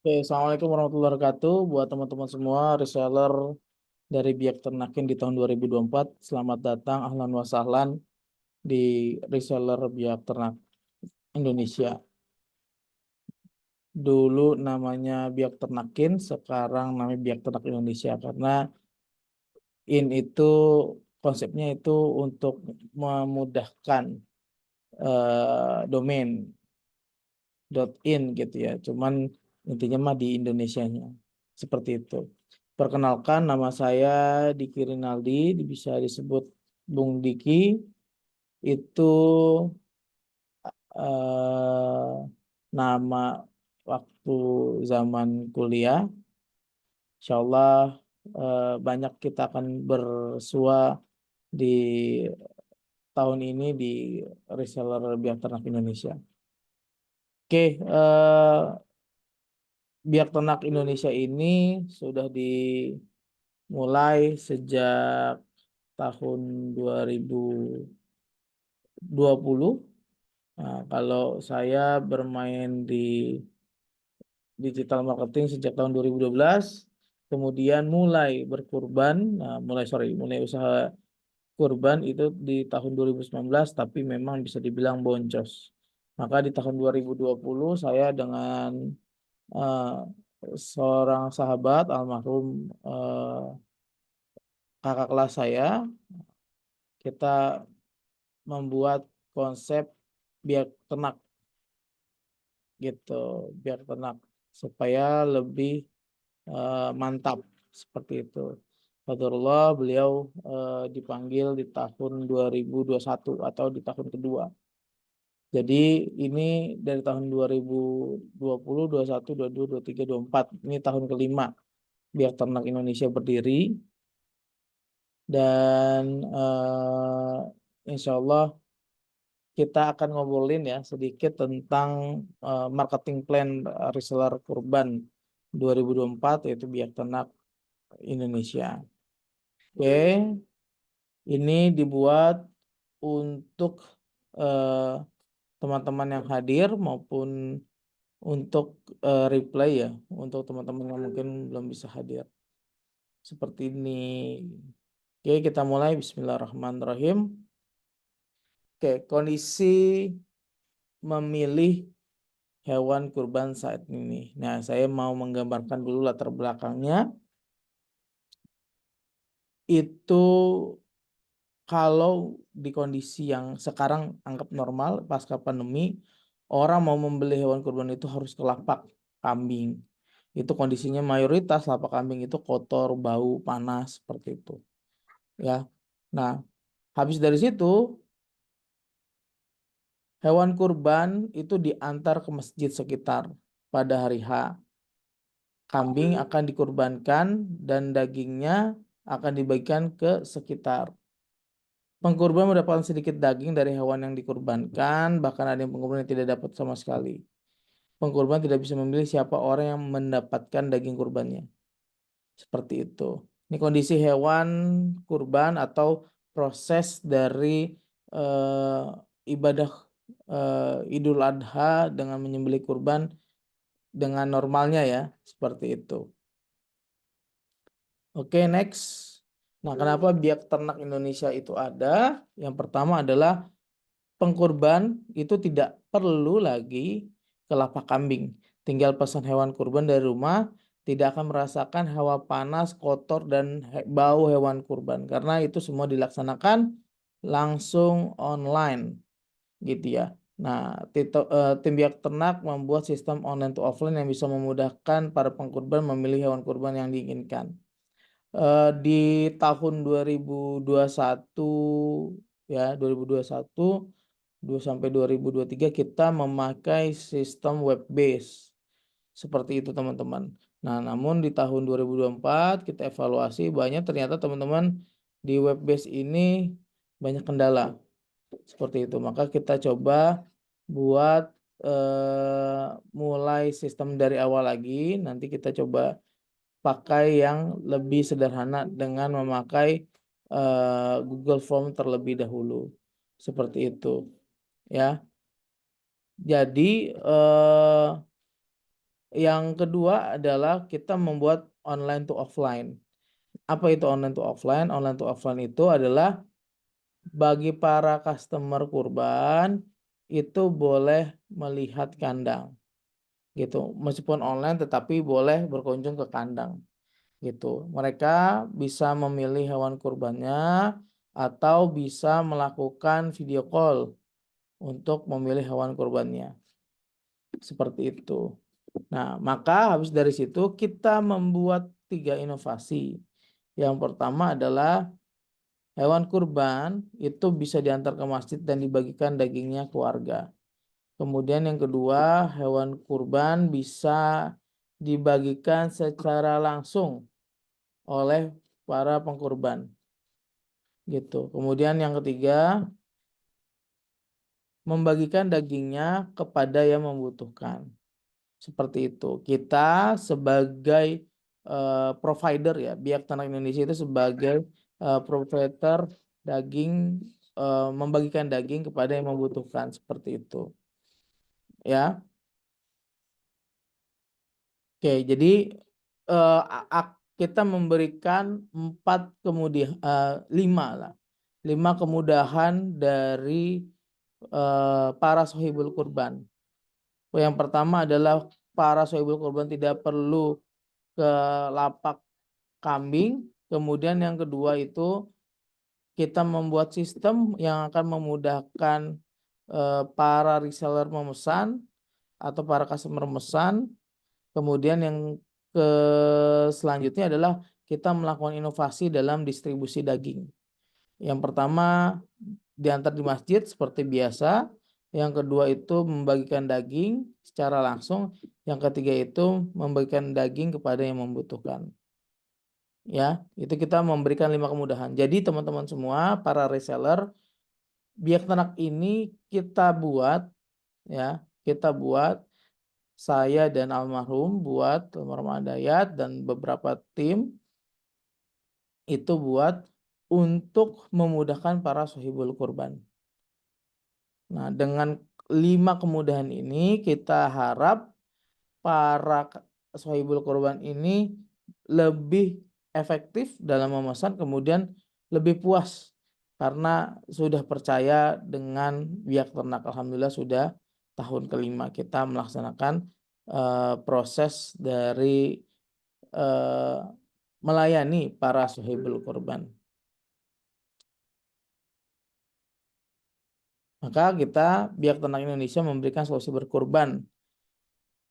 Oke, Assalamualaikum warahmatullahi wabarakatuh. Buat teman-teman semua reseller dari Biak Ternakin di tahun 2024, selamat datang, ahlan wa sahlan di reseller Biak Ternak Indonesia. Dulu namanya Biak Ternakin, sekarang namanya Biak Ternak Indonesia karena itu konsepnya itu untuk memudahkan domain .in gitu ya. Cuman intinya mah di Indonesianya. Seperti itu. Perkenalkan, nama saya Diki Rinaldi, bisa disebut Bung Diki. Itu eh, nama waktu zaman kuliah. Insya Allah banyak kita akan bersua di tahun ini di reseller Biak Ternak Indonesia. Oke, Biak Ternak Indonesia ini sudah dimulai sejak tahun 2020. Nah, kalau saya bermain di digital marketing sejak tahun 2012, kemudian mulai berkurban, mulai usaha kurban itu di tahun 2019, tapi memang bisa dibilang boncos. Maka di tahun 2020 saya dengan eh, seorang sahabat almarhum, kakak kelas saya, kita membuat konsep biak ternak gitu, biak ternak supaya lebih mantap seperti itu. Qadarullah beliau dipanggil di tahun 2021 atau di tahun kedua. Jadi ini dari tahun 2020, 21, 22, 23, 24. Ini tahun kelima Biak Ternak Indonesia berdiri. Dan insya Allah kita akan ngobrolin ya sedikit tentang marketing plan reseller kurban 2024, yaitu Biak Ternak Indonesia. Oke, ini dibuat untuk eh, teman-teman yang hadir maupun untuk replay ya, untuk teman-teman yang mungkin belum bisa hadir. Seperti ini. Oke, kita mulai. Bismillahirrahmanirrahim. Oke, kondisi memilih hewan kurban saat ini. Nah, saya mau menggambarkan dulu latar belakangnya. Itu kalau di kondisi yang sekarang anggap normal pasca pandemi, orang mau membeli hewan kurban itu harus ke lapak kambing. Itu kondisinya mayoritas lapak kambing itu kotor, bau, panas seperti itu. Ya. Nah, habis dari situ hewan kurban itu diantar ke masjid sekitar pada hari H. Kambing akan dikurbankan dan dagingnya akan dibagikan ke sekitar. Pengkurban mendapatkan sedikit daging dari hewan yang dikurbankan, bahkan ada yang pengkurban yang tidak dapat sama sekali. Pengkurban tidak bisa memilih siapa orang yang mendapatkan daging kurbannya. Seperti itu. Ini kondisi hewan kurban atau proses dari eh, ibadah Idul Adha dengan menyembelih kurban dengan normalnya ya, seperti itu. Oke, next. Nah, kenapa Biak Ternak Indonesia itu ada? Yang pertama adalah pengkurban itu tidak perlu lagi ke lapak kambing. Tinggal pesan hewan kurban dari rumah, tidak akan merasakan hawa panas, kotor, dan bau hewan kurban. Karena itu semua dilaksanakan langsung online gitu ya. Nah, tim Biak Ternak membuat sistem online to offline yang bisa memudahkan para pengkurban memilih hewan kurban yang diinginkan. Di tahun 2021 ya, 2021 sampai 2023 kita memakai sistem web base. Seperti itu teman-teman. Nah, namun di tahun 2024 kita evaluasi banyak, ternyata teman-teman di web base ini banyak kendala. Seperti itu. Maka kita coba buat mulai sistem dari awal lagi. Nanti kita coba pakai yang lebih sederhana dengan memakai Google Form terlebih dahulu. Seperti itu. Ya. Jadi Yang kedua adalah kita membuat online to offline. Apa itu online to offline? Online to offline itu adalah bagi para customer kurban itu boleh melihat kandang gitu. Meskipun online tetapi boleh berkunjung ke kandang gitu. Mereka bisa memilih hewan kurbannya atau bisa melakukan video call untuk memilih hewan kurbannya. Seperti itu. Nah, maka habis dari situ kita membuat 3 inovasi. Yang pertama adalah hewan kurban itu bisa diantar ke masjid dan dibagikan dagingnya ke warga. Kemudian yang kedua, hewan kurban bisa dibagikan secara langsung oleh para pengkurban. Gitu. Kemudian yang ketiga, membagikan dagingnya kepada yang membutuhkan. Seperti itu. Kita sebagai provider ya, Biak Ternak Indonesia itu sebagai provider daging, membagikan daging kepada yang membutuhkan seperti itu. Ya. Oke, jadi kita memberikan 5 kemudahan dari para sohibul kurban. Yang pertama adalah para sohibul kurban tidak perlu ke lapak kambing. Kemudian yang kedua itu kita membuat sistem yang akan memudahkan para reseller memesan atau para customer memesan. Kemudian yang selanjutnya adalah kita melakukan inovasi dalam distribusi daging. Yang pertama diantar di masjid seperti biasa. Yang kedua itu membagikan daging secara langsung. Yang ketiga itu membagikan daging kepada yang membutuhkan. Ya, itu kita memberikan 5 kemudahan. Jadi teman-teman semua, para reseller, Biak Ternak ini kita buat ya, saya dan almarhum buat Dayat dan beberapa tim itu buat untuk memudahkan para sohibul kurban. Nah, dengan 5 kemudahan ini kita harap para sohibul kurban ini lebih efektif dalam memesan, kemudian lebih puas karena sudah percaya dengan Biak Ternak. Alhamdulillah sudah tahun kelima kita melaksanakan proses dari melayani para sohibul kurban. Maka kita Biak Ternak Indonesia memberikan solusi berkurban.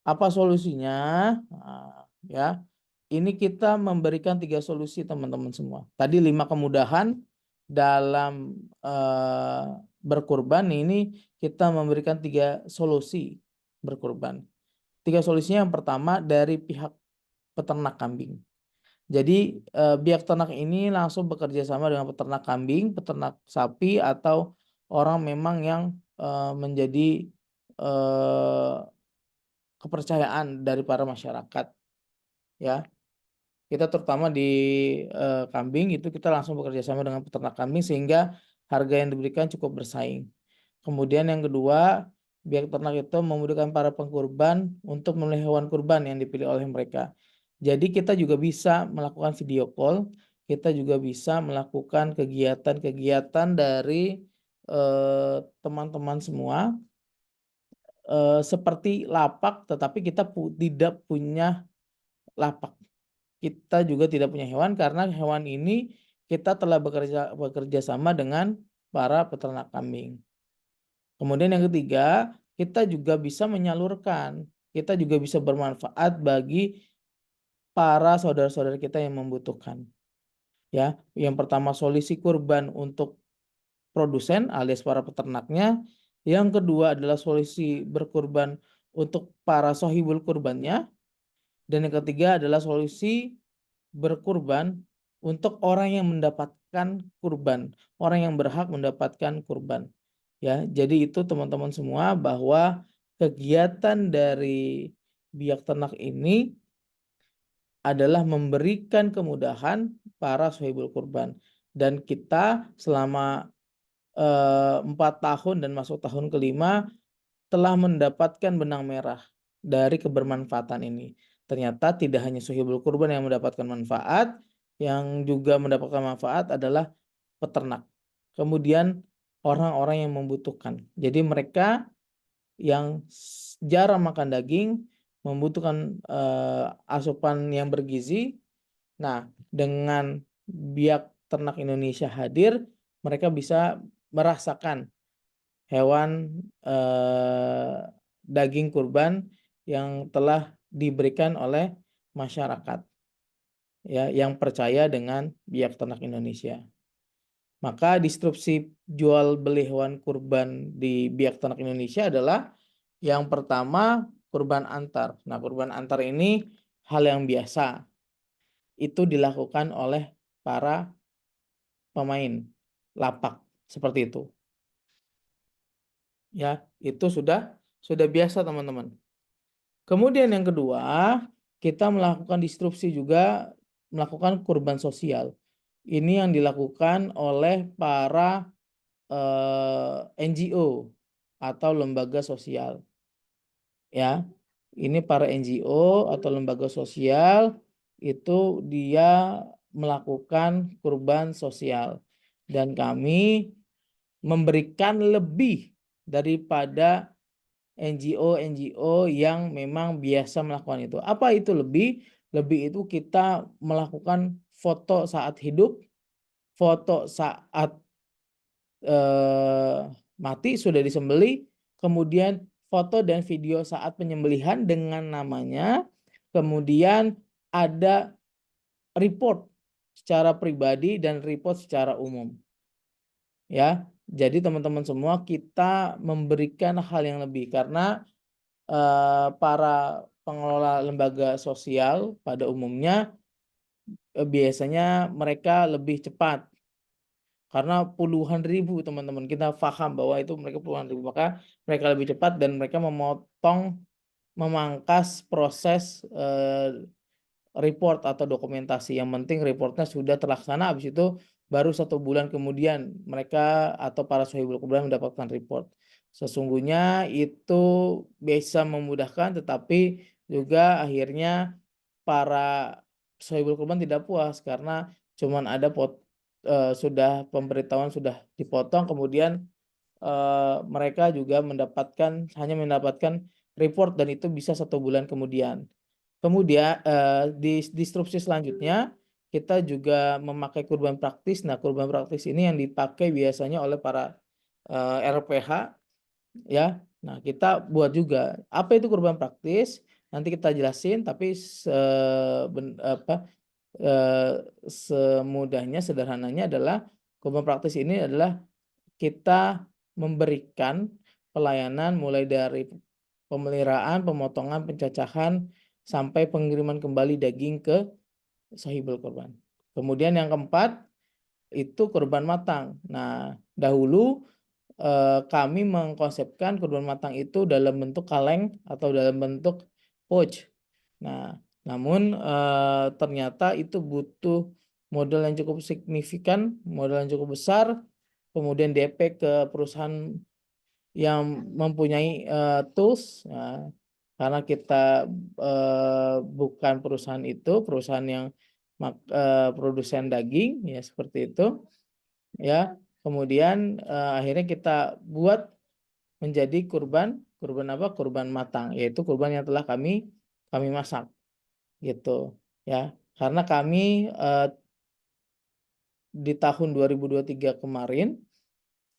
Apa solusinya? Nah, ya, ini kita memberikan 3 solusi teman-teman semua. Tadi 5 kemudahan dalam berkurban, ini kita memberikan 3 solusi berkurban. 3 solusinya yang pertama dari pihak peternak kambing. Jadi Biak Ternak ini langsung bekerja sama dengan peternak kambing, peternak sapi, atau orang memang yang menjadi kepercayaan dari para masyarakat. Ya, kita terutama di kambing itu kita langsung bekerja sama dengan peternak kambing sehingga harga yang diberikan cukup bersaing. Kemudian yang kedua, Biak Ternak itu memudahkan para pengkurban untuk memilih hewan kurban yang dipilih oleh mereka. Jadi kita juga bisa melakukan video call, kita juga bisa melakukan kegiatan-kegiatan dari teman-teman semua seperti lapak, tetapi kita tidak punya lapak. Kita juga tidak punya hewan karena hewan ini kita telah bekerja sama dengan para peternak kambing. Kemudian yang ketiga, kita juga bisa menyalurkan, kita juga bisa bermanfaat bagi para saudara-saudara kita yang membutuhkan. Ya, yang pertama solusi kurban untuk produsen alias para peternaknya. Yang kedua adalah solusi berkurban untuk para sohibul kurbannya. Dan yang ketiga adalah solusi berkurban untuk orang yang mendapatkan kurban, orang yang berhak mendapatkan kurban. Ya, jadi itu teman-teman semua bahwa kegiatan dari Biak Ternak ini adalah memberikan kemudahan para sohibul kurban. Dan kita selama 4 tahun dan masuk tahun kelima telah mendapatkan benang merah dari kebermanfaatan ini. Ternyata tidak hanya sohibul kurban yang mendapatkan manfaat, yang juga mendapatkan manfaat adalah peternak. Kemudian orang-orang yang membutuhkan. Jadi mereka yang jarang makan daging, membutuhkan asupan yang bergizi. Nah, dengan Biak Ternak Indonesia hadir, mereka bisa merasakan hewan daging kurban yang telah diberikan oleh masyarakat ya yang percaya dengan Biak Ternak Indonesia. Maka disrupsi jual beli hewan kurban di Biak Ternak Indonesia adalah yang pertama kurban antar. Nah, kurban antar ini hal yang biasa. Itu dilakukan oleh para pemain lapak seperti itu. Ya, itu sudah biasa, teman-teman. Kemudian yang kedua, kita melakukan disrupsi juga melakukan kurban sosial. Ini yang dilakukan oleh para NGO atau lembaga sosial. Ya, ini para NGO atau lembaga sosial itu dia melakukan kurban sosial dan kami memberikan lebih daripada NGO yang memang biasa melakukan itu. Apa itu lebih? Lebih itu kita melakukan foto saat hidup, foto saat mati sudah disembelih, kemudian foto dan video saat penyembelihan dengan namanya, kemudian ada report secara pribadi dan report secara umum. Ya, jadi teman-teman semua kita memberikan hal yang lebih karena para pengelola lembaga sosial pada umumnya biasanya mereka lebih cepat karena puluhan ribu, teman-teman, kita paham bahwa itu mereka puluhan ribu, maka mereka lebih cepat dan mereka memangkas proses report atau dokumentasi. Yang penting reportnya sudah terlaksana, habis itu baru 1 bulan kemudian mereka atau para sohibul kurban mendapatkan report. Sesungguhnya itu bisa memudahkan, tetapi juga akhirnya para sohibul kurban tidak puas karena cuman ada sudah pemberitahuan sudah dipotong, kemudian mereka juga hanya mendapatkan report dan itu bisa 1 bulan kemudian. Kemudian di disrupsi selanjutnya kita juga memakai kurban praktis. Nah, kurban praktis ini yang dipakai biasanya oleh para RPH ya. Nah, kita buat juga. Apa itu kurban praktis? Nanti kita jelasin, tapi semudahnya, sederhananya adalah kurban praktis ini adalah kita memberikan pelayanan mulai dari pemeliharaan, pemotongan, pencacahan, sampai pengiriman kembali daging ke sahibul kurban. Kemudian yang keempat itu kurban matang. Nah, dahulu kami mengkonsepkan kurban matang itu dalam bentuk kaleng atau dalam bentuk pouch. Nah, namun ternyata itu butuh modal yang cukup signifikan, modal yang cukup besar, kemudian DP ke perusahaan yang mempunyai tools. Nah, karena kita bukan perusahaan itu, perusahaan yang produsen daging ya seperti itu ya. Kemudian akhirnya kita buat menjadi kurban apa? Kurban matang, yaitu kurban yang telah kami masak gitu ya. Karena kami di tahun 2023 kemarin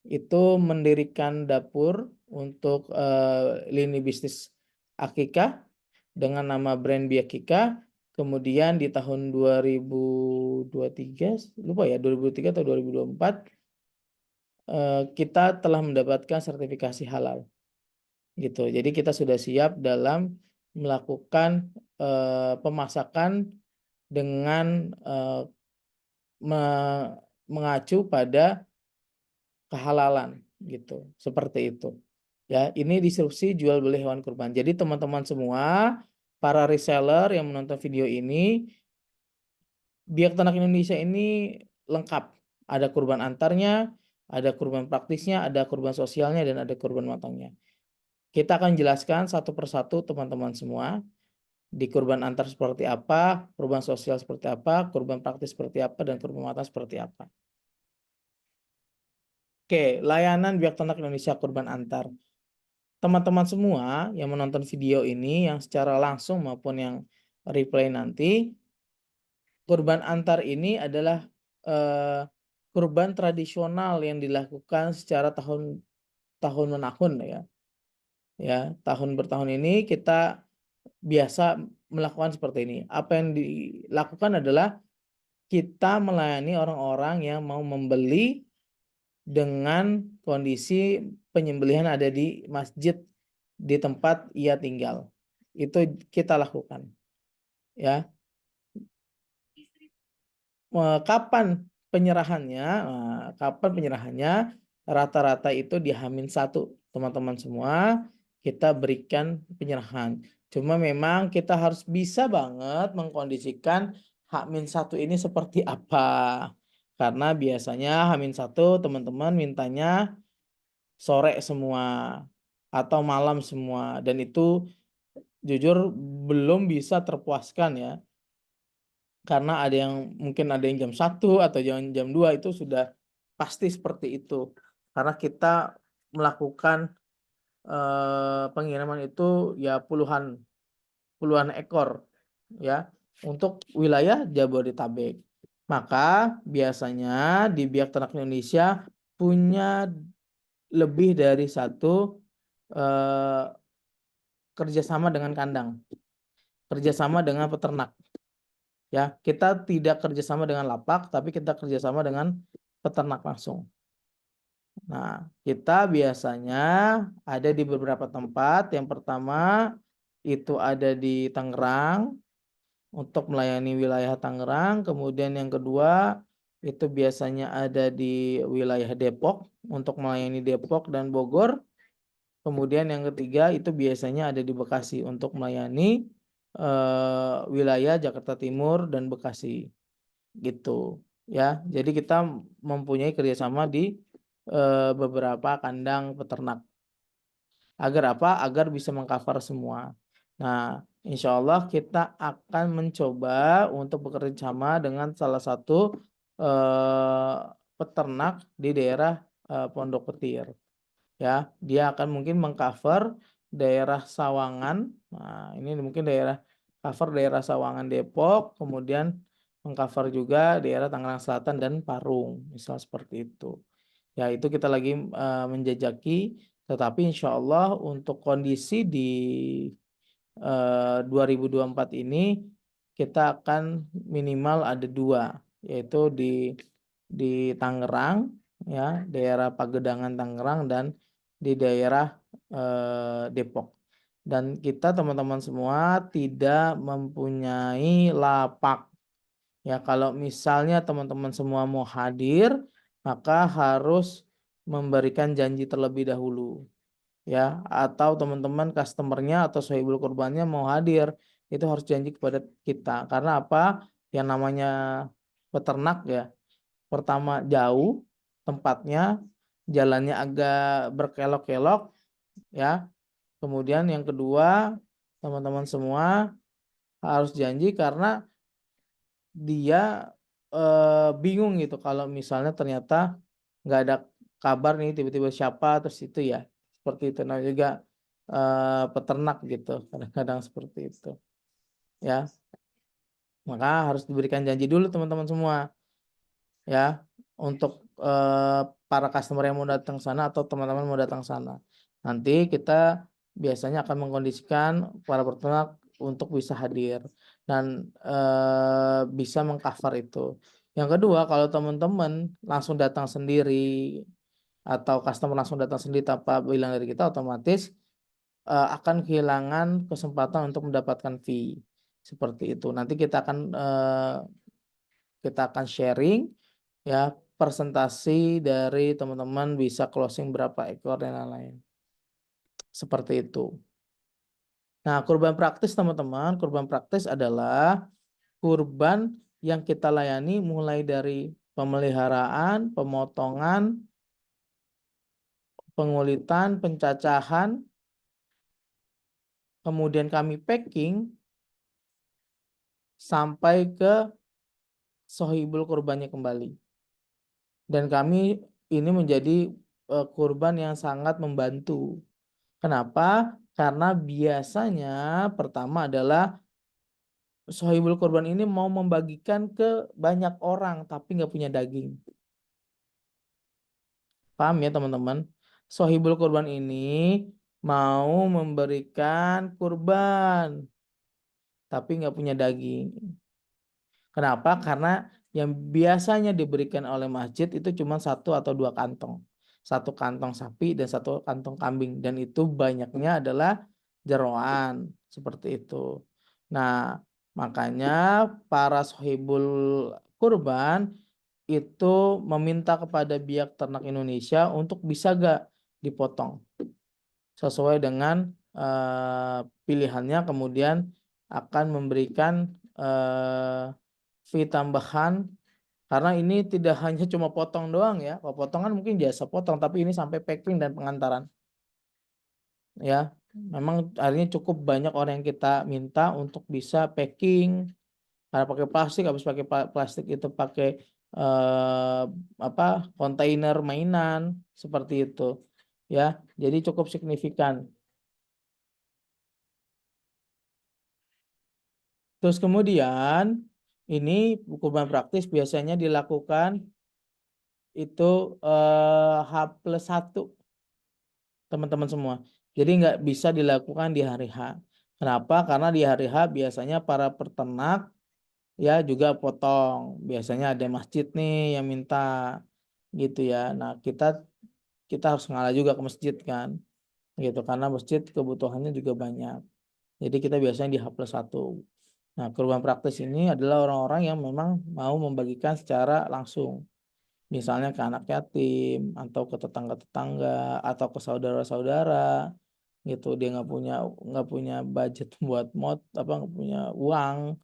itu mendirikan dapur untuk lini bisnis akikah dengan nama brand Biakika. Kemudian di tahun 2023, lupa ya, 2023 atau 2024 kita telah mendapatkan sertifikasi halal gitu. Jadi kita sudah siap dalam melakukan pemasakan dengan mengacu pada kehalalan gitu, seperti itu. Ya, ini disrupsi jual beli hewan kurban. Jadi teman-teman semua, para reseller yang menonton video ini, Biak Ternak Indonesia ini lengkap. Ada kurban antarnya, ada kurban praktisnya, ada kurban sosialnya, dan ada kurban matangnya. Kita akan jelaskan satu persatu teman-teman semua. Di kurban antar seperti apa, kurban sosial seperti apa, kurban praktis seperti apa, dan kurban mata seperti apa. Oke, layanan Biak Ternak Indonesia kurban antar. Teman-teman semua yang menonton video ini, yang secara langsung maupun yang replay nanti, kurban antar ini adalah kurban tradisional yang dilakukan secara tahun menahun ya. Ya, tahun bertahun ini kita biasa melakukan seperti ini. Apa yang dilakukan adalah kita melayani orang-orang yang mau membeli dengan kondisi penyembelihan ada di masjid di tempat ia tinggal. Itu kita lakukan. Ya. Kapan penyerahannya? Kapan penyerahannya? Rata-rata itu di H-1, teman-teman semua, kita berikan penyerahan. Cuma memang kita harus bisa banget mengkondisikan H-1 ini seperti apa. Karena biasanya H-1 teman-teman mintanya sore semua atau malam semua, dan itu jujur belum bisa terpuaskan ya. Karena mungkin ada yang jam 1 atau jam 2 itu sudah pasti seperti itu. Karena kita melakukan pengiriman itu ya puluhan ekor ya untuk wilayah Jabodetabek. Maka biasanya di Biak Ternak Indonesia punya lebih dari satu kerjasama dengan kandang, kerjasama dengan peternak. Ya, kita tidak kerjasama dengan lapak, tapi kita kerjasama dengan peternak langsung. Nah, kita biasanya ada di beberapa tempat. Yang pertama itu ada di Tangerang untuk melayani wilayah Tangerang. Kemudian yang kedua itu biasanya ada di wilayah Depok untuk melayani Depok dan Bogor. Kemudian yang ketiga itu biasanya ada di Bekasi untuk melayani wilayah Jakarta Timur dan Bekasi gitu ya. Jadi kita mempunyai kerjasama di beberapa kandang peternak. Agar apa? Agar bisa mengcover semua. Nah, insya Allah kita akan mencoba untuk bekerja sama dengan salah satu peternak di daerah Pondok Petir. Ya, dia akan mungkin mengcover daerah Sawangan. Nah, ini mungkin cover daerah Sawangan Depok, kemudian mengcover juga daerah Tangerang Selatan dan Parung, misal seperti itu. Ya, itu kita lagi menjajaki, tetapi insya Allah untuk kondisi di 2024 ini kita akan minimal ada 2, yaitu di Tangerang ya, daerah Pagedangan Tangerang, dan di daerah Depok. Dan kita teman-teman semua tidak mempunyai lapak. Ya, kalau misalnya teman-teman semua mau hadir, maka harus memberikan janji terlebih dahulu. Ya, atau teman-teman customernya atau sohibul kurbannya mau hadir, itu harus janji kepada kita. Karena apa? Yang namanya peternak ya, pertama jauh tempatnya, jalannya agak berkelok-kelok ya. Kemudian yang kedua, teman-teman semua harus janji karena dia bingung gitu kalau misalnya ternyata nggak ada kabar nih, tiba-tiba siapa terus itu ya, seperti itu. Nah juga peternak gitu kadang-kadang seperti itu ya. Maka harus diberikan janji dulu teman-teman semua ya, untuk para customer yang mau datang sana atau teman-teman mau datang sana. Nanti kita biasanya akan mengkondisikan para peternak untuk bisa hadir dan bisa mengcover itu. Yang kedua, kalau teman-teman langsung datang sendiri atau customer langsung datang sendiri tanpa bilang dari kita, otomatis akan kehilangan kesempatan untuk mendapatkan fee seperti itu. Nanti kita akan sharing ya presentasi dari teman-teman bisa closing berapa ekor dan lain-lain. Seperti itu. Nah, kurban praktis teman-teman, kurban praktis adalah kurban yang kita layani mulai dari pemeliharaan, pemotongan, pengulitan, pencacahan, kemudian kami packing sampai ke sohibul kurbannya kembali. Dan kami ini menjadi kurban yang sangat membantu. Kenapa? Karena biasanya pertama adalah sohibul kurban ini mau membagikan ke banyak orang tapi nggak punya daging. Paham ya teman-teman? Sohibul kurban ini mau memberikan kurban tapi nggak punya daging. Kenapa? Karena yang biasanya diberikan oleh masjid itu cuma 1 atau 2 kantong. 1 kantong sapi dan 1 kantong kambing. Dan itu banyaknya adalah jeroan. Seperti itu. Nah, makanya para sohibul kurban itu meminta kepada Biak Ternak Indonesia untuk bisa gak dipotong. Sesuai dengan pilihannya, kemudian akan memberikan fee tambahan, karena ini tidak hanya cuma potong doang ya. Kalau potong kan mungkin jasa potong, tapi ini sampai packing dan pengantaran. Ya, memang akhirnya cukup banyak orang yang kita minta untuk bisa packing. Karena pakai plastik, habis pakai plastik itu pakai kontainer mainan seperti itu. Ya, jadi cukup signifikan. Terus kemudian ini kurban praktis biasanya dilakukan itu H+1 teman-teman semua. Jadi nggak bisa dilakukan di hari H. Kenapa? Karena di hari H biasanya para peternak ya juga potong. Biasanya ada masjid nih yang minta gitu ya. Nah, kita harus ngalah juga ke masjid kan. Gitu, karena masjid kebutuhannya juga banyak. Jadi kita biasanya di H+1. Nah, kurban praktis ini adalah orang-orang yang memang mau membagikan secara langsung. Misalnya ke anak yatim, atau ke tetangga-tetangga, atau ke saudara-saudara, gitu. Dia nggak punya budget buat nggak punya uang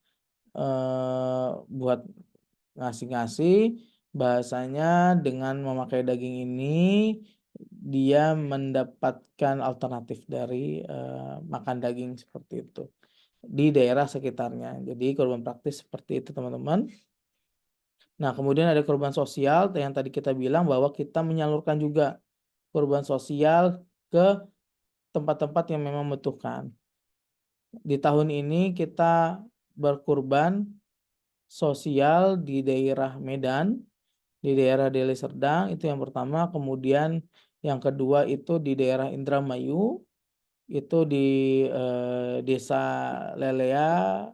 buat ngasih-ngasih. Bahasanya dengan memakai daging ini dia mendapatkan alternatif dari makan daging seperti itu di daerah sekitarnya. Jadi kurban praktis seperti itu teman-teman. Nah, kemudian ada kurban sosial yang tadi kita bilang bahwa kita menyalurkan juga kurban sosial ke tempat-tempat yang memang membutuhkan. Di tahun ini kita berkurban sosial di daerah Medan, di daerah Deli Serdang, itu yang pertama. Kemudian yang kedua itu di daerah Indramayu, itu di Desa Lelea,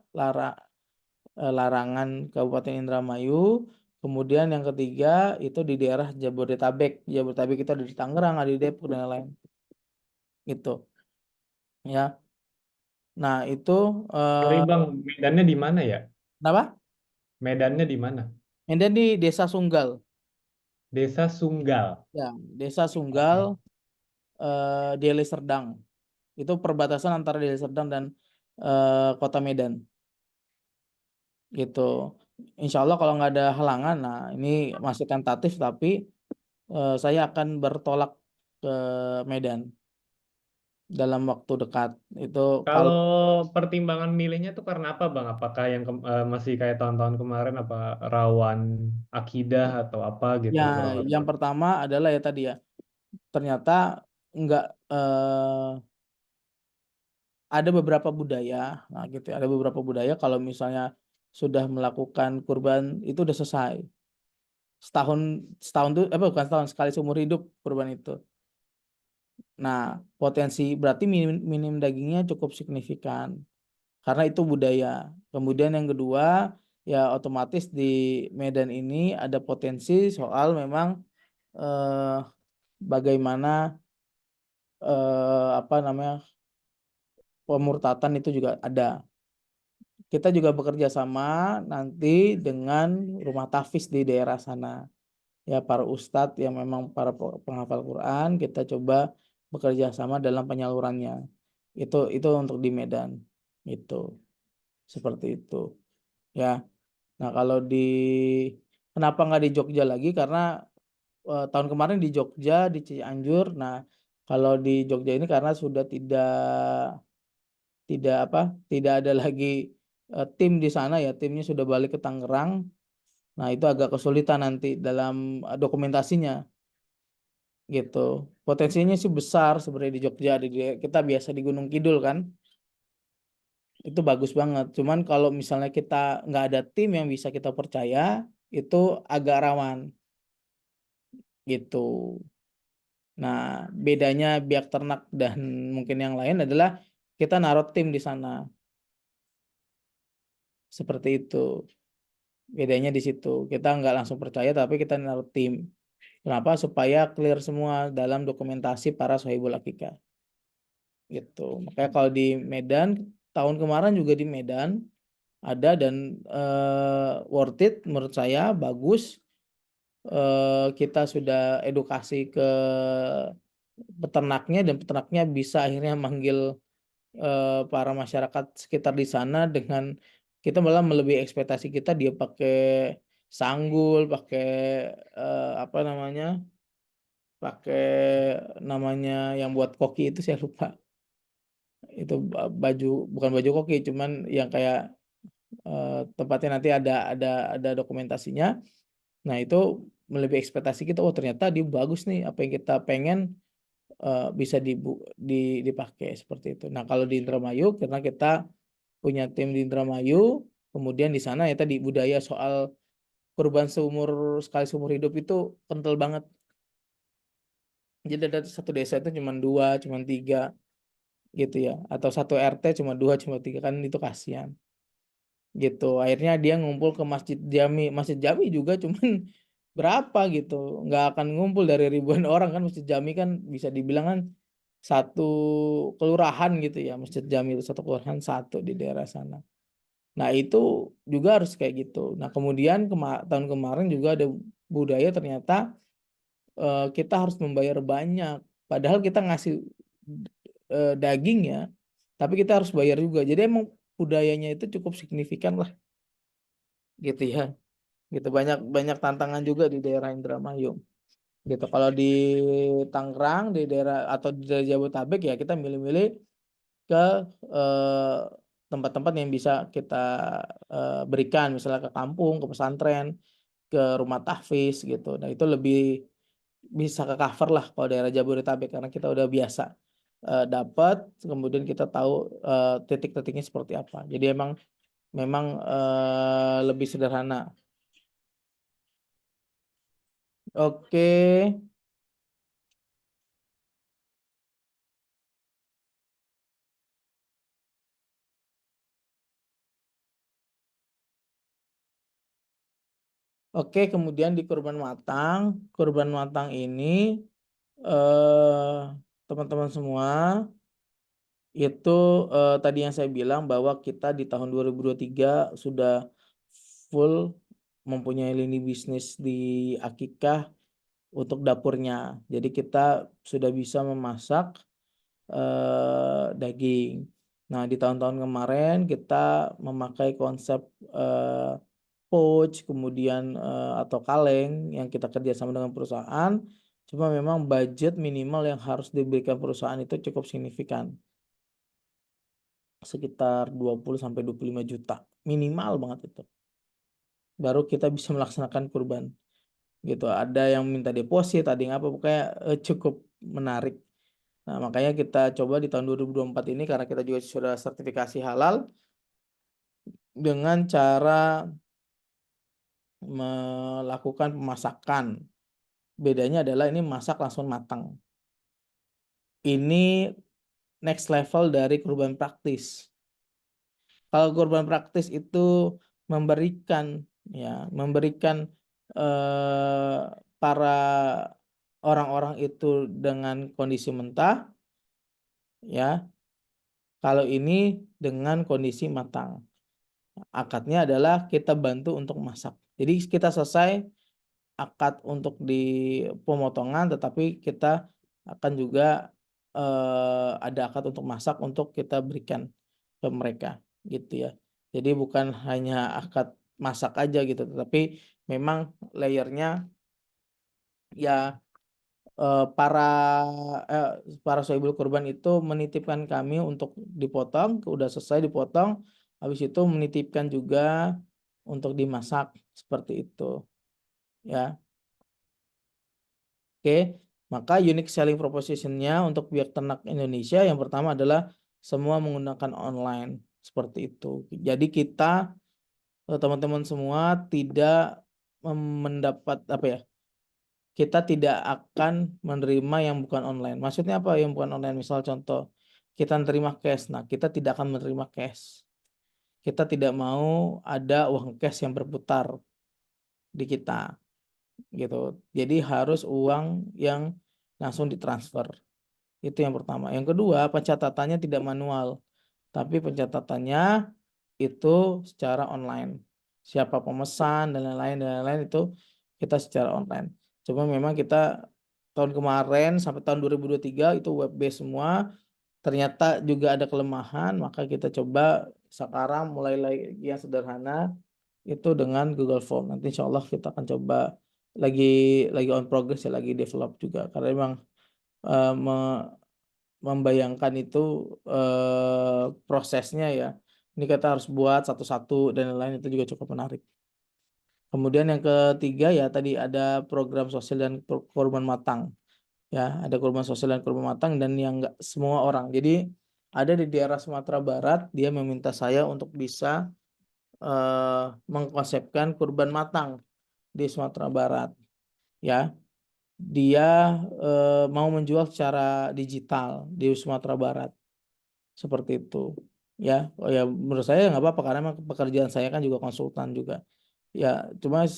Larangan, Kabupaten Indramayu. Kemudian yang ketiga itu di daerah Jabodetabek. Jabodetabek itu ada di Tangerang, ada di Depok dan lain-lain. Itu. Ya. Nah, itu Sorry Bang, medannya di mana ya? kenapa? Medannya di mana? Medan di Desa Sunggal. Desa Sunggal. Ya, Desa Sunggal Oke. Deli Serdang. Itu perbatasan antara Deli Serdang dan Kota Medan. Gitu. Insya Allah kalau nggak ada halangan, nah ini masih tentatif tapi saya akan bertolak ke Medan dalam waktu dekat. Itu kalau Kalau pertimbangan milihnya tuh karena apa Bang? Apakah yang masih kayak tahun-tahun kemarin apa rawan akidah atau apa gitu ya kurang lebih? yang pertama adalah ya tadi ya, ternyata nggak ada beberapa budaya, nah gitu ya, ada beberapa budaya kalau misalnya sudah melakukan kurban itu udah selesai. Setahun setahun tuh bukan setahun, sekali seumur hidup kurban itu. Nah, potensi berarti minim dagingnya cukup signifikan karena itu budaya. Kemudian yang kedua, ya otomatis di Medan ini ada potensi soal memang eh, bagaimana pemurtatan itu juga ada. Kita juga bekerja sama nanti dengan rumah tahfiz di daerah sana. Ya, para ustadz yang memang para penghafal Quran, kita coba bekerja sama dalam penyalurannya. Itu untuk di Medan. Itu seperti itu. Ya. Nah, kalau kenapa nggak di Jogja lagi? Karena tahun kemarin di Jogja, di Cianjur. Nah, kalau di Jogja ini karena sudah tidak tidak ada lagi tim di sana ya, timnya sudah balik ke Tangerang. Nah, itu agak kesulitan nanti dalam dokumentasinya gitu. Potensinya sih besar sebenarnya di Jogja, kita biasa di Gunung Kidul kan. Itu bagus banget. Cuman kalau misalnya kita nggak ada tim yang bisa kita percaya, itu agak rawan gitu. Nah, bedanya biak ternak dan mungkin yang lain adalah kita naruh tim di sana. Seperti itu. Bedanya di situ. Kita nggak langsung percaya, tapi kita naruh tim. Kenapa? Supaya clear semua dalam dokumentasi para sohibul akikah. Gitu. Makanya kalau di Medan, tahun kemarin juga di Medan ada dan worth it menurut saya, bagus. Kita sudah edukasi ke peternaknya dan peternaknya bisa akhirnya manggil para masyarakat sekitar di sana dengan kita malah melebihi ekspektasi kita, dia pakai sanggul, pakai apa namanya yang buat koki itu saya lupa. Itu baju, bukan baju koki, cuman yang kayak tempatnya nanti ada dokumentasinya. Nah, itu melebihi ekspektasi kita. Oh, ternyata dia bagus nih, apa yang kita pengen bisa dipakai seperti itu. Nah, kalau di Indramayu karena kita punya tim di Indramayu, kemudian di sana ya tadi budaya soal kurban sekali seumur hidup itu kental banget. Jadi ada satu desa itu cuma 2, cuma 3 gitu ya, atau satu RT cuma 2, cuma 3, kan itu kasihan. Gitu. Akhirnya dia ngumpul ke Masjid Jami. Masjid Jami juga cuman berapa gitu. Nggak akan ngumpul dari ribuan orang kan. Masjid Jami kan bisa dibilang kan satu kelurahan gitu ya. Masjid Jami itu satu kelurahan, satu di daerah sana. Nah, itu juga harus kayak gitu. Nah, kemudian tahun kemarin juga ada budaya ternyata kita harus membayar banyak. Padahal kita ngasih daging ya, tapi kita harus bayar juga. Jadi emang budayanya itu cukup signifikan lah gitu ya. Gitu, banyak banyak tantangan juga di daerah Indramayu. Gitu. Kalau di Tangerang, di daerah atau di daerah Jabodetabek ya kita milih-milih ke eh, tempat-tempat yang bisa kita berikan, misalnya ke kampung, ke pesantren, ke rumah tahfiz gitu. Nah, itu lebih bisa ke cover lah kalau daerah Jabodetabek karena kita udah biasa dapat, kemudian kita tahu titik-titiknya seperti apa. Jadi memang lebih sederhana. Oke. Oke, kemudian di kurban matang ini eh teman-teman semua itu tadi yang saya bilang bahwa kita di tahun 2023 sudah full mempunyai lini bisnis di akikah untuk dapurnya. Jadi kita sudah bisa memasak daging. Nah, di tahun-tahun kemarin kita memakai konsep eh, pouch, kemudian atau kaleng yang kita kerjasama dengan perusahaan. Cuma memang budget minimal yang harus diberikan perusahaan itu cukup signifikan. Sekitar 20 sampai 25 juta. Minimal banget itu. Baru kita bisa melaksanakan kurban. Gitu. Ada yang minta deposit, ada yang apa, pokoknya cukup menarik. Nah, makanya kita coba di tahun 2024 ini karena kita juga sudah sertifikasi halal dengan cara melakukan pemasakan. Bedanya adalah ini masak langsung matang. Ini next level dari kurban praktis. Kalau kurban praktis itu memberikan para orang-orang itu dengan kondisi mentah, ya. Kalau ini dengan kondisi matang. Akadnya adalah kita bantu untuk masak. Jadi kita selesai akad untuk di pemotongan, tetapi kita akan juga ada akad untuk masak untuk kita berikan ke mereka, gitu ya. Jadi bukan hanya akad masak aja gitu, tetapi memang layernya ya para para sohibul kurban itu menitipkan kami untuk dipotong, udah selesai dipotong, habis itu menitipkan juga untuk dimasak seperti itu, ya. Oke, maka unique selling proposition-nya untuk biak ternak Indonesia yang pertama adalah semua menggunakan online seperti itu. Jadi kita teman-teman semua tidak mendapat apa ya? Kita tidak akan menerima yang bukan online. Maksudnya apa yang bukan online? Misal contoh, kita menerima cash. Nah, kita tidak akan menerima cash. Kita tidak mau ada uang cash yang berputar di kita, gitu. Jadi harus uang yang langsung ditransfer. Itu yang pertama. Yang kedua, pencatatannya tidak manual, tapi pencatatannya itu secara online. Siapa pemesan dan lain-lain itu kita secara online. Cuma memang kita tahun kemarin sampai tahun 2023 itu web based semua. Ternyata juga ada kelemahan, maka kita coba sekarang mulai lagi yang sederhana itu dengan Google Form. Nanti insya Allah kita akan coba lagi on progress ya, lagi develop juga karena memang membayangkan itu prosesnya ya. Ini kita harus buat satu-satu dan lain-lain, itu juga cukup menarik. Kemudian yang ketiga ya tadi ada program sosial dan kurban matang. Ya, ada kurban sosial dan kurban matang dan yang enggak semua orang. Jadi ada di daerah Sumatera Barat dia meminta saya untuk bisa mengkonsepkan kurban matang di Sumatera Barat. Ya, dia mau menjual secara digital di Sumatera Barat. Seperti itu, ya. Oh ya, menurut saya nggak apa-apa karena memang pekerjaan saya kan juga konsultan juga. Ya, cuma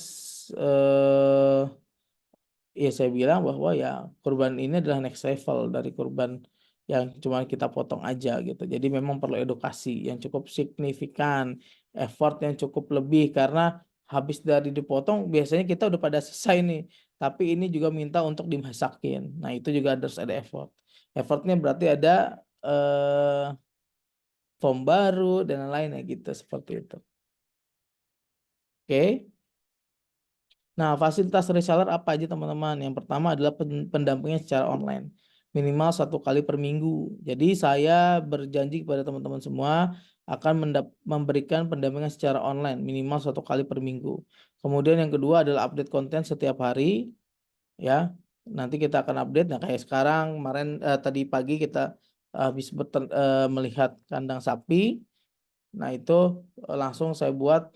ya saya bilang bahwa ya kurban ini adalah next level dari kurban yang cuma kita potong aja gitu. Jadi memang perlu edukasi yang cukup signifikan, effort yang cukup lebih karena habis dari dipotong biasanya kita udah pada selesai nih. Tapi ini juga minta untuk dimasakin. Nah, itu juga harus ada effort. Effortnya berarti ada form baru dan lain-lain ya gitu seperti itu. Oke. Nah, fasilitas reseller apa aja teman-teman? Yang pertama adalah pendampingan secara online. Minimal 1 kali per minggu. Jadi saya berjanji kepada teman-teman semua akan memberikan pendampingan secara online minimal 1 kali per minggu. Kemudian yang kedua adalah update konten setiap hari, ya. Nanti kita akan update. Nah, kayak sekarang kemarin tadi pagi kita habis melihat kandang sapi. Nah, itu langsung saya buat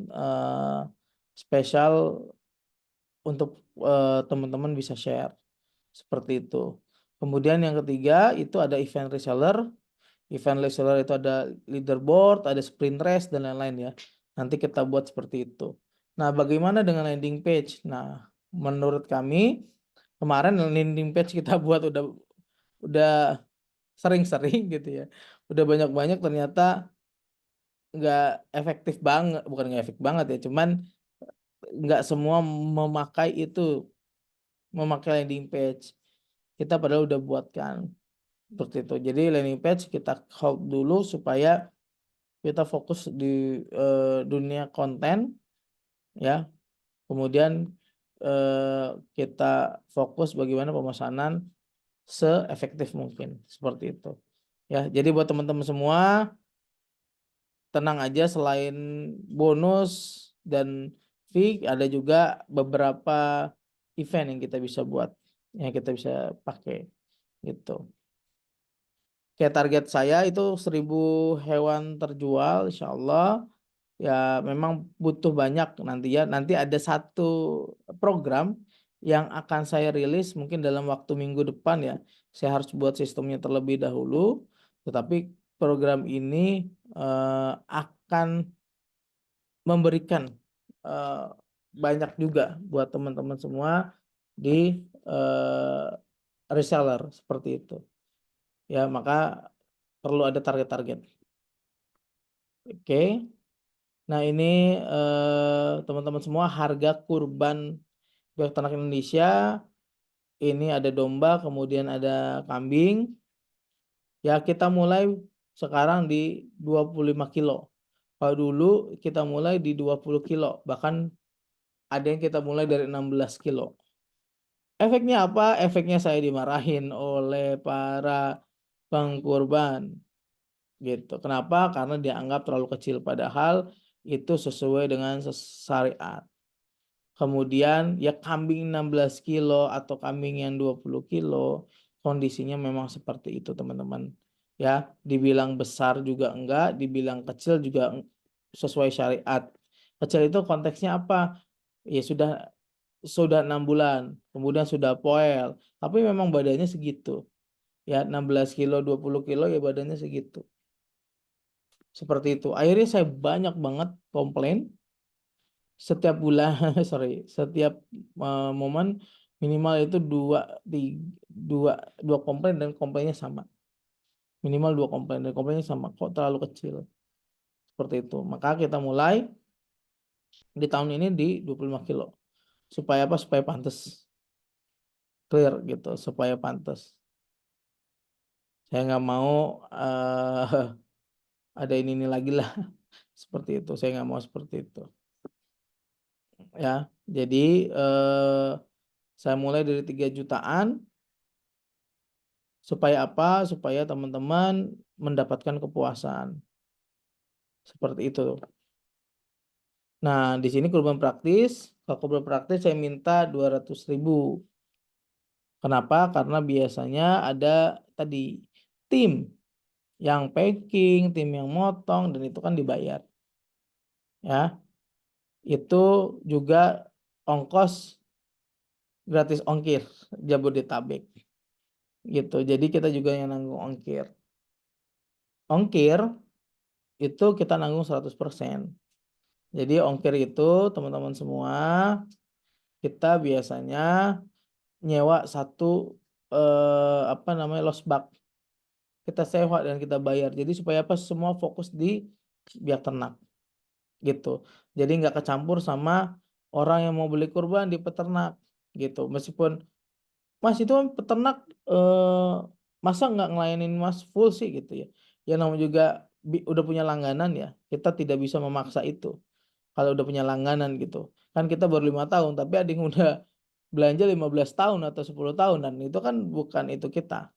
spesial untuk teman-teman bisa share seperti itu. Kemudian yang ketiga itu ada event reseller. Event reseller itu ada leaderboard, ada sprint race dan lain-lain ya. Nanti kita buat seperti itu. Nah, bagaimana dengan landing page? Nah, menurut kami kemarin landing page kita buat udah sering-sering gitu ya. Udah banyak-banyak ternyata nggak efektif banget, bukan nggak efektif banget ya, cuman nggak semua memakai landing page. Kita padahal udah buatkan seperti itu. Jadi landing page kita hold dulu supaya kita fokus di dunia konten, ya. Kemudian kita fokus bagaimana pemesanan seefektif mungkin seperti itu. Ya, jadi buat teman-teman semua tenang aja, selain bonus dan fee ada juga beberapa event yang kita bisa buat, yang kita bisa pakai gitu. Kayak target saya itu 1.000 hewan terjual insya Allah. Ya memang butuh banyak nanti ya. Nanti ada satu program yang akan saya rilis mungkin dalam waktu minggu depan ya. Saya harus buat sistemnya terlebih dahulu. Tetapi program ini akan memberikan banyak juga buat teman-teman semua di reseller seperti itu. Ya, maka perlu ada target-target. Oke. Nah, ini teman-teman semua harga kurban biak ternak Indonesia. Ini ada domba, kemudian ada kambing. Ya, kita mulai sekarang di 25 kilo. Kalau dulu kita mulai di 20 kilo, bahkan ada yang kita mulai dari 16 kilo. Efeknya apa? Efeknya saya dimarahin oleh para pengkurban gitu. Kenapa? Karena dianggap terlalu kecil padahal itu sesuai dengan syariat. Kemudian ya kambing 16 kilo atau kambing yang 20 kilo kondisinya memang seperti itu teman-teman. Ya, dibilang besar juga enggak, dibilang kecil juga sesuai syariat. Kecil itu konteksnya apa? Ya sudah 6 bulan, kemudian sudah poel, tapi memang badannya segitu. Ya 16 kilo, 20 kilo ya badannya segitu. Seperti itu. Akhirnya saya banyak banget komplain setiap bulan, setiap momen minimal itu dua komplain dan komplainnya sama. Minimal 2 komplain dan komplainnya sama. Kok terlalu kecil? Seperti itu. Maka kita mulai di tahun ini di 25 kilo. Supaya apa? Supaya pantas. Clear gitu. Supaya pantas. Saya nggak mau ada ini lagi lah. Seperti itu. Saya nggak mau seperti itu. Ya. Jadi saya mulai dari 3 jutaan. Supaya apa? Supaya teman-teman mendapatkan kepuasan. Seperti itu. Nah, di sini kurban praktis. Kalau kurban praktis saya minta 200.000. Kenapa? Karena biasanya ada tadi tim yang packing, tim yang motong, dan itu kan dibayar. Ya, itu juga ongkos gratis ongkir Jabodetabek. Gitu. Jadi kita juga yang nanggung ongkir. Ongkir itu kita nanggung 100%. Jadi ongkir itu teman-teman semua kita biasanya nyewa satu losbak. Kita sewa dan kita bayar. Jadi supaya apa? Semua fokus di biak ternak gitu. Jadi nggak kecampur sama orang yang mau beli kurban di peternak gitu. Meskipun Mas itu kan peternak masa nggak ngelayanin Mas full sih gitu ya. Ya namanya juga udah punya langganan ya. Kita tidak bisa memaksa itu. Kalau udah punya langganan gitu. Kan kita baru 5 tahun, tapi ada yang udah belanja 15 tahun atau 10 tahun dan itu kan bukan itu kita,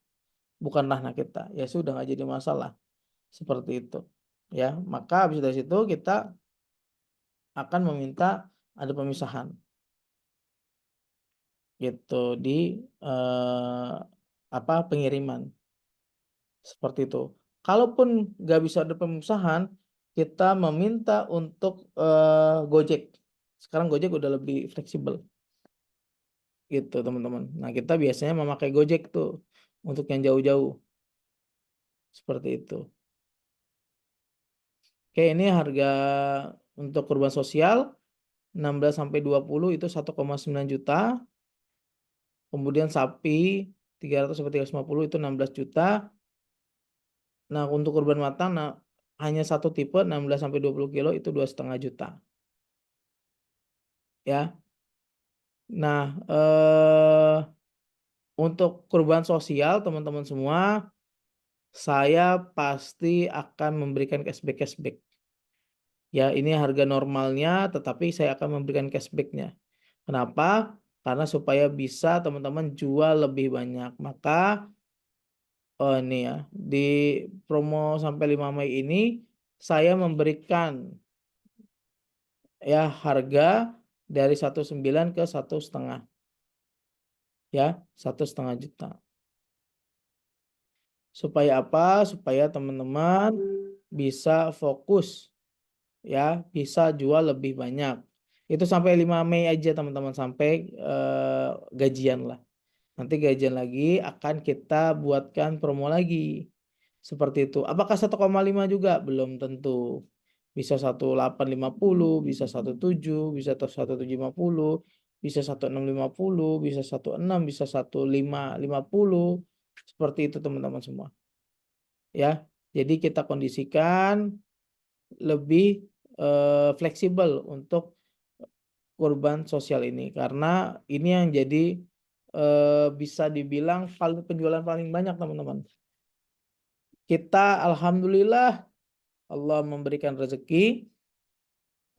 bukan ranah kita. Ya sudah nggak jadi masalah seperti itu. Ya, maka habis dari situ kita akan meminta ada pemisahan gitu di pengiriman seperti itu. Kalaupun nggak bisa ada pemisahan, kita meminta untuk Gojek. Sekarang Gojek udah lebih fleksibel. Gitu teman-teman. Nah kita biasanya memakai Gojek tuh untuk yang jauh-jauh seperti itu. Oke, ini harga untuk kurban sosial 16 sampai 20 itu 1,9 juta. Kemudian sapi 300 sampai 350 itu 16 juta. Nah untuk kurban matang hanya satu tipe 16 sampai 20 kilo itu 2,5 juta. Ya. Nah untuk kurban sosial teman-teman semua saya pasti akan memberikan cashback. Ya, ini harga normalnya, tetapi saya akan memberikan cashbacknya. Kenapa? Karena supaya bisa teman-teman jual lebih banyak. Maka, ini ya, di promo sampai 5 Mei ini, saya memberikan ya harga dari 1,9 ke 1,5. Ya, 1,5 juta. Supaya apa? Supaya teman-teman bisa fokus ya, bisa jual lebih banyak. Itu sampai 5 Mei aja teman-teman, sampai gajian lah. Nanti gajian lagi akan kita buatkan promo lagi. Seperti itu. Apakah 1,5 juga? Belum tentu. Bisa 1,850, bisa 1,7, bisa 1,750, bisa 1,650, bisa 1,6, bisa 1,550. Seperti itu teman-teman semua. Ya. Jadi kita kondisikan lebih fleksibel untuk kurban sosial ini karena ini yang jadi bisa dibilang penjualan paling banyak teman-teman. Kita alhamdulillah Allah memberikan rezeki,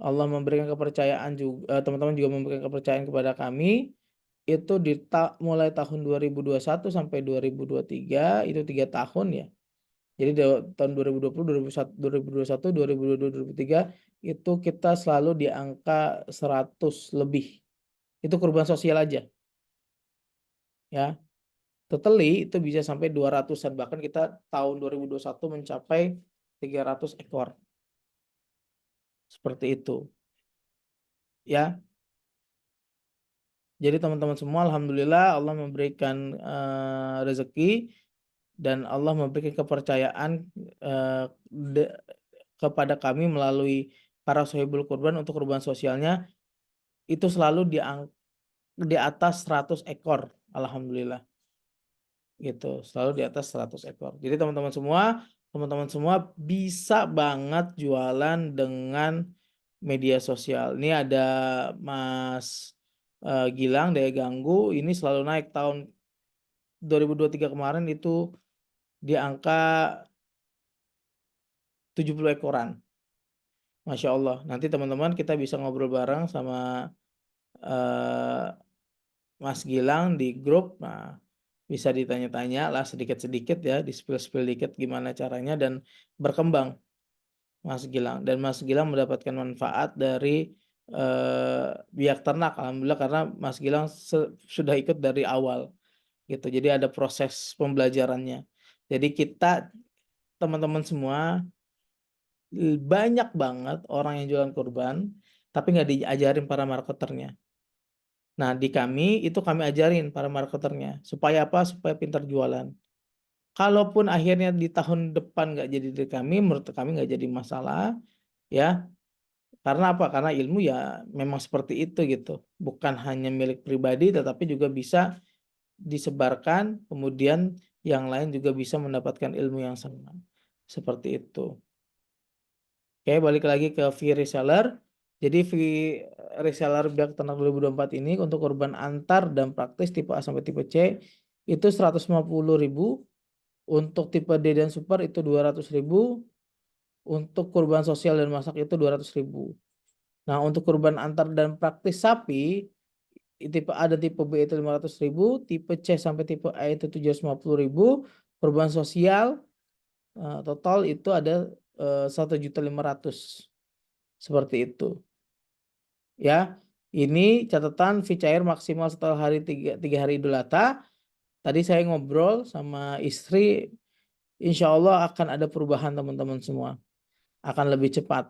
Allah memberikan kepercayaan juga, teman-teman juga memberikan kepercayaan kepada kami. itu mulai tahun 2021 sampai 2023 itu 3 tahun ya. Jadi tahun 2020, 2021, 2022, 2023 itu kita selalu di angka 100 lebih. Itu korban sosial aja. Ya. Totally itu bisa sampai 200-an, bahkan kita tahun 2021 mencapai 300 ekor. Seperti itu. Ya. Jadi teman-teman semua, alhamdulillah Allah memberikan rezeki dan Allah memberikan kepercayaan kepada kami melalui para sohibul kurban untuk kurban sosialnya itu selalu di atas 100 ekor, alhamdulillah. Gitu, selalu di atas 100 ekor. Jadi teman-teman semua bisa banget jualan dengan media sosial. Ini ada Mas Gilang Daya Ganggu, ini selalu naik tahun 2023 kemarin itu di angka 70 ekoran. Masya Allah. Nanti teman-teman kita bisa ngobrol bareng sama Mas Gilang di grup. Nah, bisa ditanya-tanya lah sedikit-sedikit ya, di-spill dikit gimana caranya dan berkembang Mas Gilang. Dan Mas Gilang mendapatkan manfaat dari biak ternak, alhamdulillah, karena Mas Gilang sudah ikut dari awal gitu. Jadi ada proses pembelajarannya. Jadi kita teman-teman semua banyak banget orang yang jualan kurban tapi nggak diajarin para marketernya. Nah, di kami itu kami ajarin para marketernya supaya apa? Supaya pintar jualan. Kalaupun akhirnya di tahun depan nggak jadi dari kami, menurut kami nggak jadi masalah, ya. Karena apa? Karena ilmu ya memang seperti itu gitu. Bukan hanya milik pribadi, tetapi juga bisa disebarkan, kemudian yang lain juga bisa mendapatkan ilmu yang sama. Seperti itu. Oke, balik lagi ke fee reseller. Jadi fee reseller biak ternak 2024 ini untuk korban antar dan praktis tipe A sampai tipe C itu 150.000. Untuk tipe D dan super itu 200.000. Untuk kurban sosial dan masak itu 200.000. Nah, untuk kurban antar dan praktis sapi tipe A dan tipe B itu 500.000, tipe C sampai tipe A itu 750.000, kurban sosial total itu ada 1.500.000. Seperti itu. Ya, ini catatan fee cair maksimal setelah tiga hari Idul Adha. Tadi saya ngobrol sama istri, insya Allah akan ada perubahan teman-teman semua, akan lebih cepat.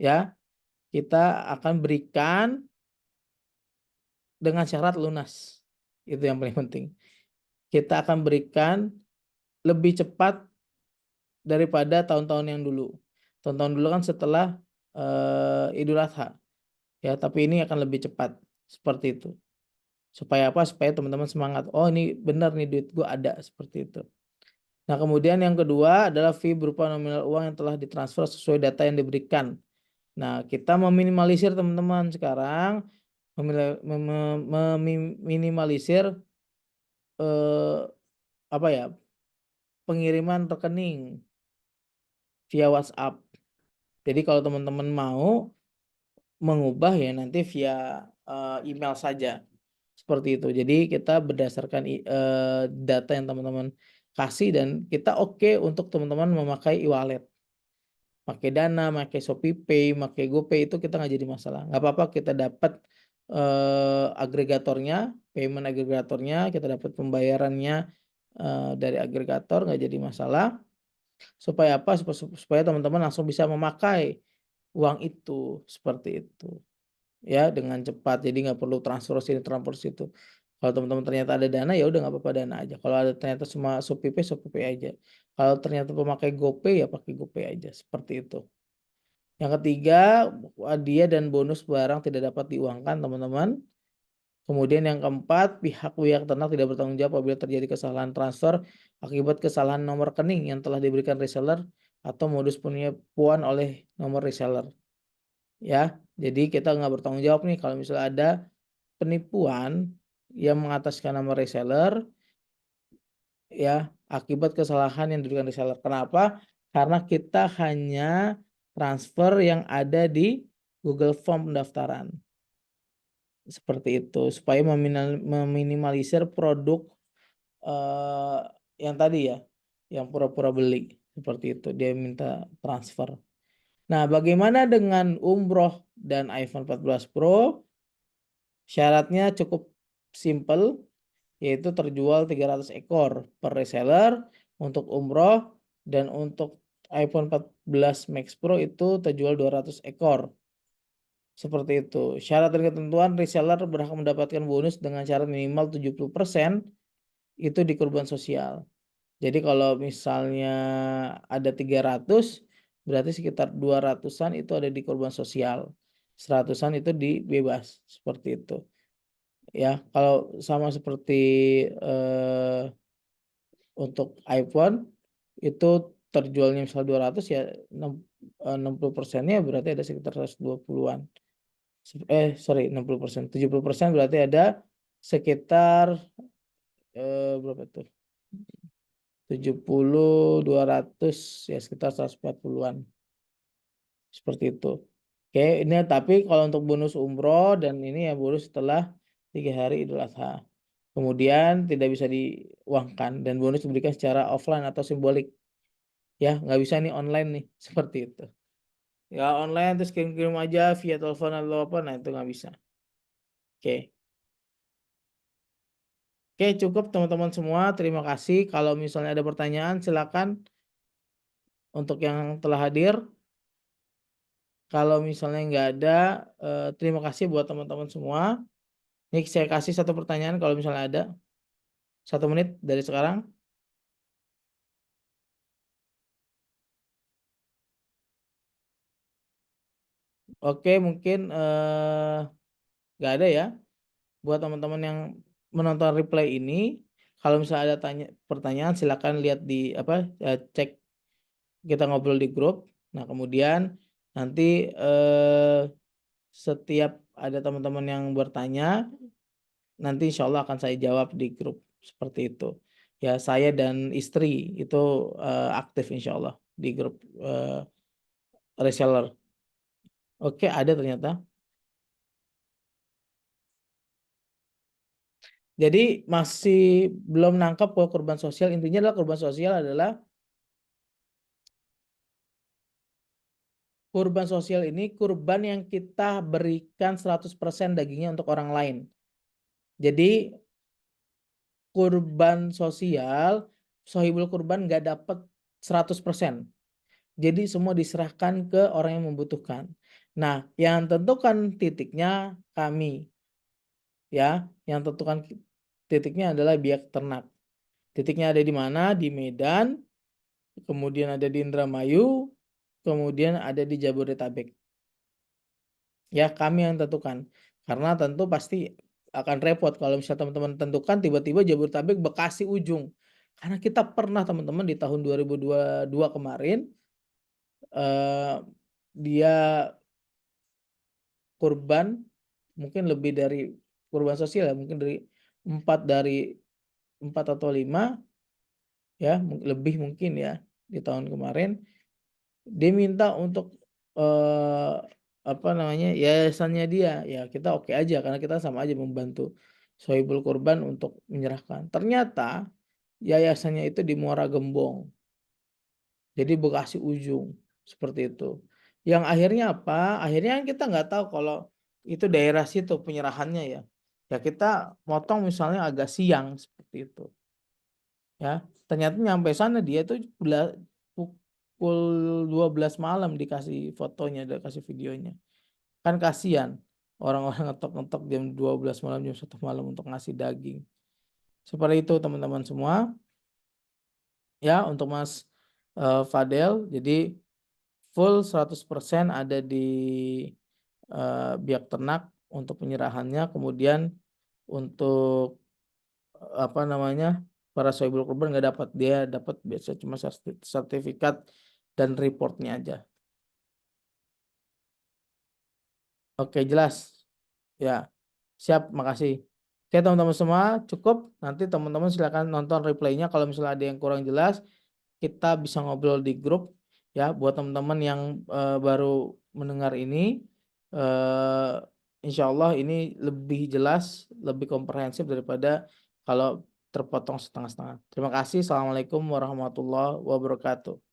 Ya, kita akan berikan dengan syarat lunas, itu yang paling penting. Kita akan berikan lebih cepat daripada tahun-tahun yang dulu. Tahun-tahun dulu kan setelah Idul Adha, ya, tapi ini akan lebih cepat seperti itu. Supaya apa? Supaya teman-teman semangat. Oh, ini benar nih, duit gue ada, seperti itu. Nah, kemudian yang kedua adalah fee berupa nominal uang yang telah ditransfer sesuai data yang diberikan. Nah, kita meminimalisir teman-teman sekarang, meminimalisir apa ya, pengiriman rekening via WhatsApp. Jadi kalau teman-teman mau mengubah ya nanti via email saja. Seperti itu. Jadi kita berdasarkan data yang teman-teman kasih dan kita oke untuk teman-teman memakai e-wallet. Pakai Dana, pakai ShopeePay, pakai GoPay itu kita nggak jadi masalah. Nggak apa-apa kita dapat agregatornya, payment agregatornya, kita dapat pembayarannya dari agregator, nggak jadi masalah. Supaya apa? Supaya teman-teman langsung bisa memakai uang itu, seperti itu. Ya, dengan cepat. Jadi nggak perlu transfer sini, transfer situ. Kalau teman-teman ternyata ada Dana, ya udah nggak apa-apa Dana aja. Kalau ada ternyata cuma ShopeePay aja. Kalau ternyata pemakai GoPay, ya pakai GoPay aja. Seperti itu. Yang ketiga, hadiah dan bonus barang tidak dapat diuangkan, teman-teman. Kemudian yang keempat, pihak ternak tidak bertanggung jawab apabila terjadi kesalahan transfer akibat kesalahan nomor rekening yang telah diberikan reseller atau modus penipuan oleh nomor reseller. Ya, jadi kita nggak bertanggung jawab nih kalau misalnya ada penipuan yang mengataskan nama reseller, ya, akibat kesalahan yang diberikan reseller. Kenapa? Karena kita hanya transfer yang ada di Google Form pendaftaran. seperti itu supaya meminimalisir produk yang tadi ya, yang pura-pura beli seperti itu, dia minta transfer. Nah, bagaimana dengan umroh dan iPhone 14 Pro? Syaratnya cukup simple, yaitu terjual 300 ekor per reseller untuk umroh, dan untuk iPhone 14 Max Pro itu terjual 200 ekor. Seperti itu. Syarat dan ketentuan, reseller berhak mendapatkan bonus dengan syarat minimal 70% itu di kurban sosial. Jadi kalau misalnya ada 300, berarti sekitar 200-an itu ada di kurban sosial. 100-an itu di bebas. Seperti itu. Ya, kalau sama seperti untuk iPhone itu terjualnya misal 200 ya 60%-nya berarti ada sekitar 120-an. 60%. 70% berarti ada sekitar berapa tuh? 70, 200 ya sekitar 140-an. Seperti itu. Oke, ini tapi kalau untuk bonus umroh dan ini ya bonus setelah 3 hari Idul Adha. Kemudian tidak bisa diuangkan dan bonus diberikan secara offline atau simbolik. Ya, nggak bisa nih online nih, seperti itu. Ya online terus kirim-kirim aja via telepon atau apa, nah itu nggak bisa. Oke. Oke, cukup teman-teman semua. Terima kasih. Kalau misalnya ada pertanyaan, silakan untuk yang telah hadir. Kalau misalnya nggak ada, terima kasih buat teman-teman semua. Ini saya kasih satu pertanyaan kalau misalnya ada. 1 menit dari sekarang. Oke, mungkin nggak ada ya. Buat teman-teman yang menonton replay ini, kalau misalnya ada pertanyaan, silakan lihat di apa, cek kita ngobrol di grup. Nah, kemudian nanti setiap ada teman-teman yang bertanya, nanti insya Allah akan saya jawab di grup seperti itu. Ya, saya dan istri itu aktif insya Allah di grup reseller. Oke, ada ternyata. Jadi masih belum nangkap kalau kurban sosial. Intinya adalah kurban sosial adalah kurban sosial ini kurban yang kita berikan 100% dagingnya untuk orang lain. Jadi kurban sosial, sohibul kurban nggak dapat 100%. Jadi semua diserahkan ke orang yang membutuhkan. Nah, yang tentukan titiknya kami. Ya, yang tentukan titiknya adalah biak ternak. Titiknya ada di mana? Di Medan, kemudian ada di Indramayu, kemudian ada di Jabodetabek. Ya, kami yang tentukan. Karena tentu pasti akan repot kalau misalnya teman-teman tentukan tiba-tiba Jabodetabek Bekasi ujung. Karena kita pernah teman-teman di tahun 2022 kemarin dia kurban mungkin lebih dari kurban sosial ya, mungkin dari 4 atau 5 ya, lebih mungkin ya di tahun kemarin. Dia minta untuk apa namanya, yayasannya dia. Ya kita oke aja karena kita sama aja membantu Sohibul Kurban untuk menyerahkan. Ternyata yayasannya itu di Muara Gembong. Jadi Bekasi ujung seperti itu. Yang akhirnya apa? Akhirnya kita nggak tahu kalau itu daerah situ penyerahannya ya. Ya kita motong misalnya agak siang seperti itu. Ya, ternyata nyampe sana dia tuh pukul 12 malam dikasih fotonya, dikasih videonya. Kan kasihan orang-orang ngetok-ngetok jam 12 malam, jam 1 malam untuk ngasih daging. Seperti itu teman-teman semua. Ya, untuk Mas Fadel, jadi full 100% ada di biak ternak untuk penyerahannya. Kemudian untuk apa namanya, para sohibul kurban nggak dapat, dia dapat biasa cuma sertifikat dan reportnya aja. Oke, jelas ya, siap, makasih. Oke teman-teman semua, cukup. Nanti teman-teman silakan nonton replaynya. Kalau misalnya ada yang kurang jelas, kita bisa ngobrol di grup ya. Buat teman-teman yang baru mendengar ini, insya Allah ini lebih jelas, lebih komprehensif daripada kalau terpotong setengah-setengah. Terima kasih. Assalamualaikum warahmatullahi wabarakatuh.